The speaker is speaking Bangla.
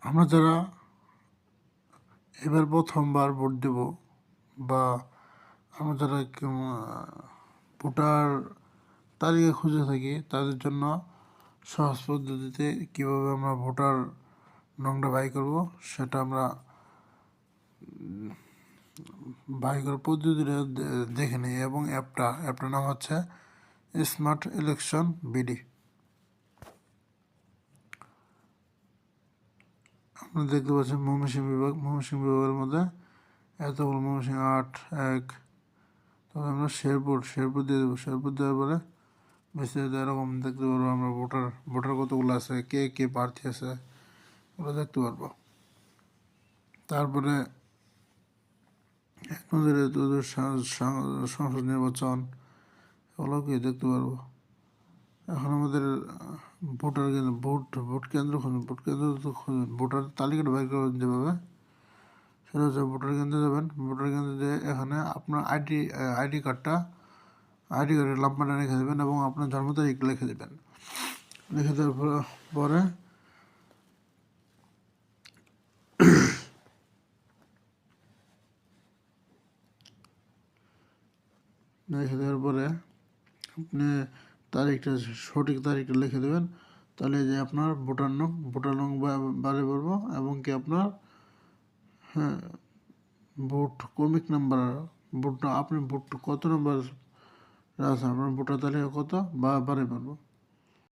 আমরা যারা এবার প্রথমবার ভোট দেব বা আমরা যারা ভোটার তালিকা খুঁজে থাকি তাদের জন্য সহজ পদ্ধতিতে কীভাবে আমরা ভোটার নংটা বাই করব সেটা আমরা বাই করার পদ্ধতিটা দেখে নিই। এবং অ্যাপটার নাম হচ্ছে স্মার্ট ইলেকশন বিডি। আপনারা দেখতে পাচ্ছেন ময়মনসিংহ বিভাগের মধ্যে এতগুলো ময়মনসিংহ 8-1, তবে আমরা শেরপুর দিয়ে দেবো। শেরপুর দেওয়ার পরে বিস্তারিত এরকম দেখতে পারবো আমরা ভোটার কতগুলো আছে, কে প্রার্থী আছে ওগুলো দেখতে পারবো। তারপরে নজরে সংসদ নির্বাচন ওগুলোকে দেখতে পারবো। এখন আমাদের ভোট কেন্দ্র খুঁজুন। ভোটার তালিকাটা বের করে যেভাবে সেটা হচ্ছে ভোটার কেন্দ্রে যাবেন। ভোটার কেন্দ্রে যেয়ে এখানে আপনার আইডি কার্ডের নাম্বারটা রেখে দেবেন এবং আপনার জন্ম তারিখ লিখে দেবেন। লিখে দেওয়ার পরে আপনি সঠিক তারিখটা লিখে দেবেন। তাহলে যে আপনার ভোটার নং বাড়ি পড়বো এবং কি আপনার ভোট ক্রমিক নাম্বার আপনি ভোট কত নম্বর আছে আপনার ভোটার তালিকা কত বাড়ি পড়বো।